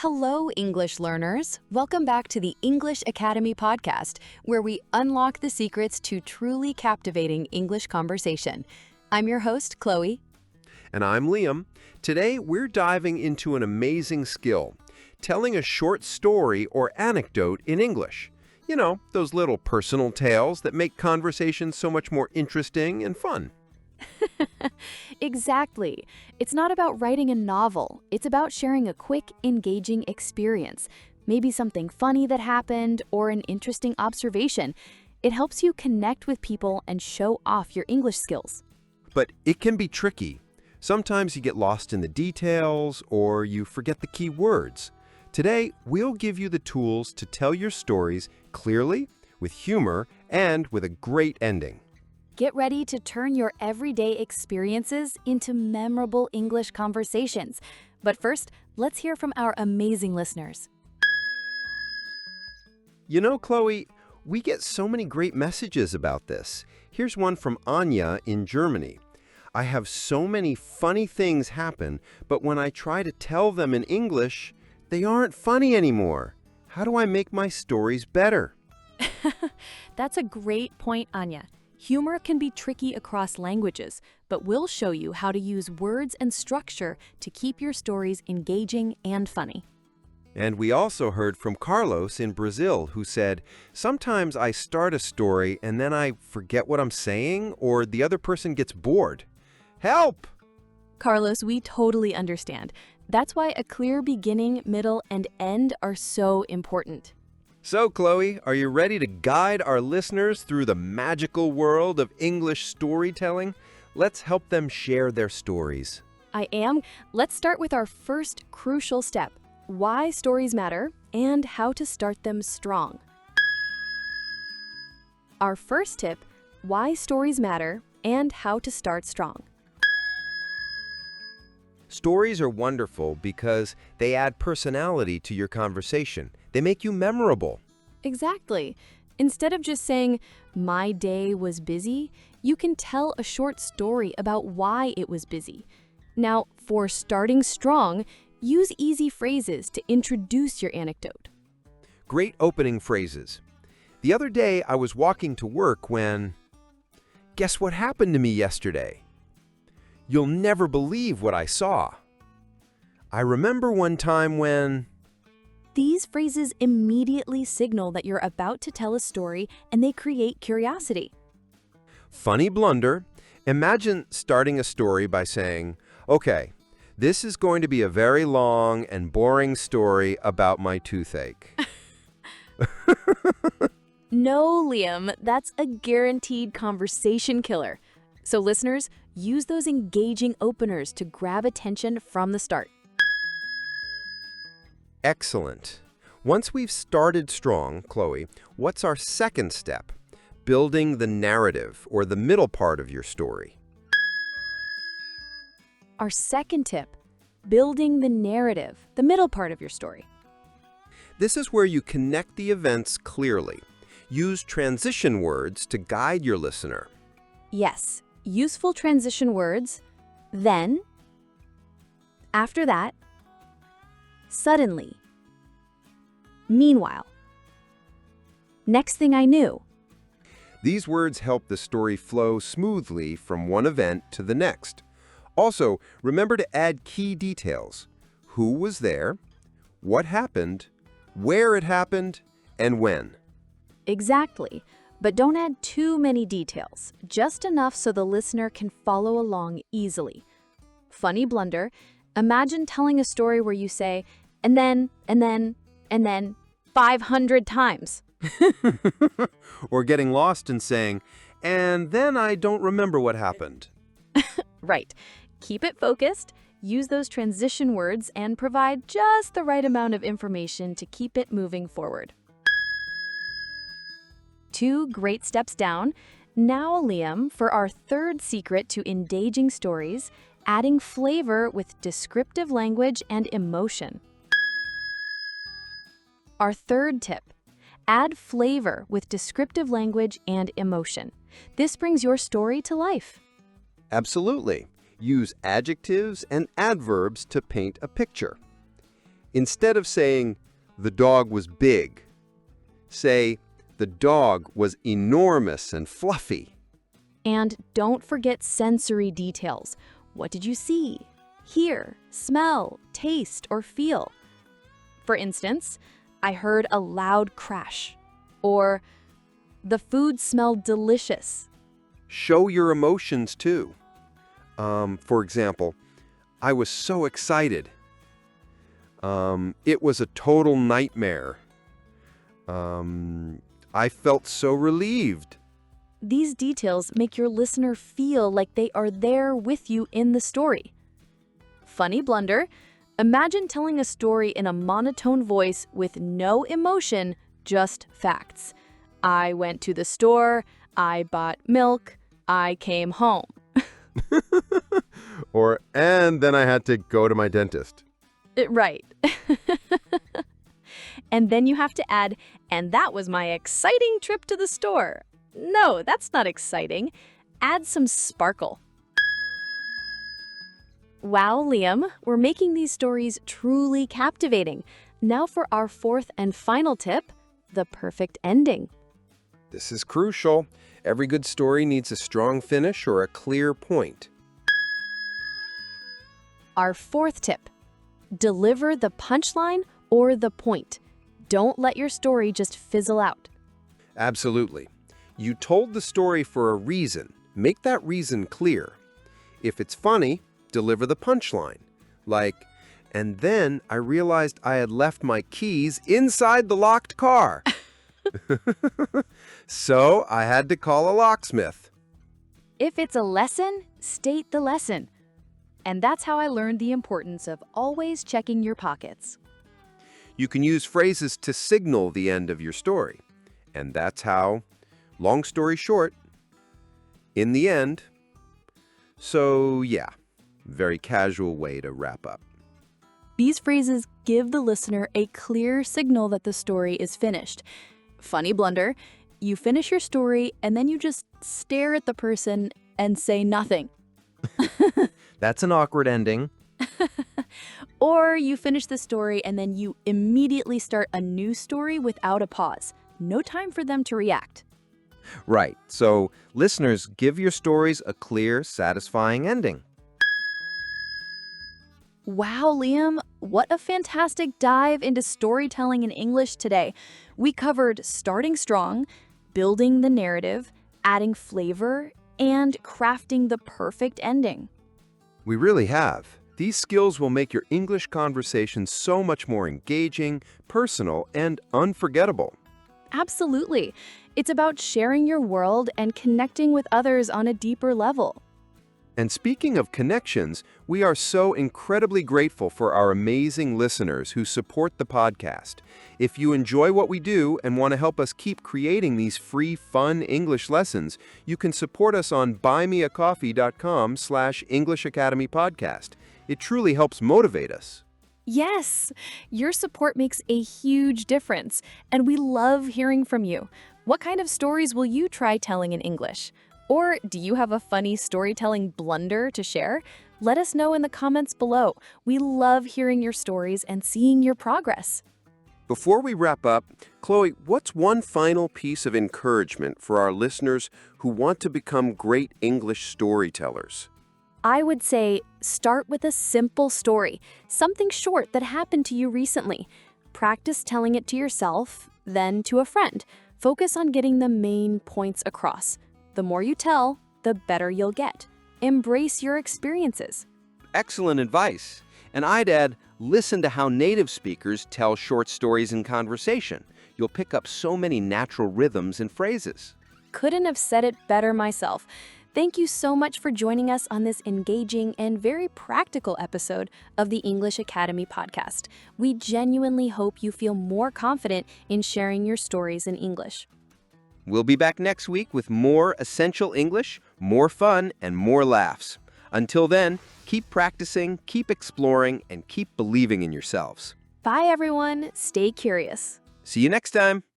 Hello, English learners. Welcome back to the English Academy podcast, where we unlock the secrets to truly captivating English conversation. I'm your host, Chloe. And I'm Liam. Today, we're diving into an amazing skill, telling a short story or anecdote in English. You know, those little personal tales that make conversations so much more interesting and fun. Exactly. It's not about writing a novel. It's about sharing a quick, engaging experience. Maybe something funny that happened or an interesting observation. It helps you connect with people and show off your English skills. But it can be tricky. Sometimes you get lost in the details or you forget the key words. Today, we'll give you the tools to tell your stories clearly, with humor, and with a great ending. Get ready to turn your everyday experiences into memorable English conversations. But first, let's hear from our amazing listeners. You know, Chloe, we get so many great messages about this. Here's one from Anya in Germany. I have so many funny things happen, but when I try to tell them in English, they aren't funny anymore. How do I make my stories better? That's a great point, Anya. Humor can be tricky across languages, but we'll show you how to use words and structure to keep your stories engaging and funny. And we also heard from Carlos in Brazil, who said, sometimes I start a story and then I forget what I'm saying or the other person gets bored. Help! Carlos, we totally understand. That's why a clear beginning, middle, and end are so important. So, Chloe, are you ready to guide our listeners through the magical world of English storytelling? Let's help them share their stories. I am. Let's start with our first crucial step, why stories matter and how to start them strong. Our first tip, why stories matter and how to start strong. Stories are wonderful because they add personality to your conversation. They make you memorable. Exactly. Instead of just saying, my day was busy, you can tell a short story about why it was busy. Now, for starting strong, use easy phrases to introduce your anecdote. Great opening phrases. The other day, I was walking to work when... Guess what happened to me yesterday? You'll never believe what I saw. I remember one time when... These phrases immediately signal that you're about to tell a story and they create curiosity. Funny blunder. Imagine starting a story by saying, okay, this is going to be a very long and boring story about my toothache. No, Liam, that's a guaranteed conversation killer. So listeners, use those engaging openers to grab attention from the start. Excellent. Once we've started strong, Chloe, what's our second step? Building the narrative, or the middle part of your story. Our second tip, building the narrative, the middle part of your story. This is where you connect the events clearly. Use transition words to guide your listener. Yes, useful transition words, then, after that, suddenly, meanwhile, next thing I knew. These words help the story flow smoothly from one event to the next. Also, remember to add key details. Who was there? What happened? Where it happened? And when? Exactly. But don't add too many details, just enough so the listener can follow along easily. Funny blunder. Imagine telling a story where you say, and then, 500 times. Or getting lost and saying, and then I don't remember what happened. Right. Keep it focused, use those transition words, and provide just the right amount of information to keep it moving forward. 2 great steps down. Now, Liam, for our third secret to engaging stories, adding flavor with descriptive language and emotion. Our third tip, add flavor with descriptive language and emotion. This brings your story to life. Absolutely. Use adjectives and adverbs to paint a picture. Instead of saying, the dog was big, say, the dog was enormous and fluffy. And don't forget sensory details. What did you see, hear, smell, taste, or feel? For instance, I heard a loud crash, or the food smelled delicious. Show your emotions too. For example, I was so excited. It was a total nightmare. I felt so relieved. These details make your listener feel like they are there with you in the story. Funny blunder. Imagine telling a story in a monotone voice with no emotion, just facts. I went to the store, I bought milk, I came home. And then I had to go to my dentist. Right. And then you have to add, and that was my exciting trip to the store. No, that's not exciting. Add some sparkle. Wow, Liam, we're making these stories truly captivating. Now for our fourth and final tip, the perfect ending. This is crucial. Every good story needs a strong finish or a clear point. Our fourth tip, deliver the punchline or the point. Don't let your story just fizzle out. Absolutely. You told the story for a reason. Make that reason clear. If it's funny, deliver the punchline. Like, and then I realized I had left my keys inside the locked car. So I had to call a locksmith. If it's a lesson, state the lesson. And that's how I learned the importance of always checking your pockets. You can use phrases to signal the end of your story. And that's how, long story short, in the end. So yeah, very casual way to wrap up. These phrases give the listener a clear signal that the story is finished. Funny blunder, you finish your story and then you just stare at the person and say nothing. That's an awkward ending. Or you finish the story and then you immediately start a new story without a pause. No time for them to react. Right. So, listeners, give your stories a clear, satisfying ending. Wow, Liam, what a fantastic dive into storytelling in English today. We covered starting strong, building the narrative, adding flavor, and crafting the perfect ending. We really have. These skills will make your English conversation so much more engaging, personal, and unforgettable. Absolutely. It's about sharing your world and connecting with others on a deeper level. And speaking of connections, we are so incredibly grateful for our amazing listeners who support the podcast. If you enjoy what we do and want to help us keep creating these free, fun English lessons, you can support us on buymeacoffee.com/English Academy Podcast. It truly helps motivate us. Yes, your support makes a huge difference, and we love hearing from you. What kind of stories will you try telling in English? Or do you have a funny storytelling blunder to share? Let us know in the comments below. We love hearing your stories and seeing your progress. Before we wrap up, Chloe, what's one final piece of encouragement for our listeners who want to become great English storytellers? I would say start with a simple story, something short that happened to you recently. Practice telling it to yourself, then to a friend. Focus on getting the main points across. The more you tell, the better you'll get. Embrace your experiences. Excellent advice. And I'd add, listen to how native speakers tell short stories in conversation. You'll pick up so many natural rhythms and phrases. Couldn't have said it better myself. Thank you so much for joining us on this engaging and very practical episode of the English Academy podcast. We genuinely hope you feel more confident in sharing your stories in English. We'll be back next week with more essential English, more fun, and more laughs. Until then, keep practicing, keep exploring, and keep believing in yourselves. Bye, everyone. Stay curious. See you next time.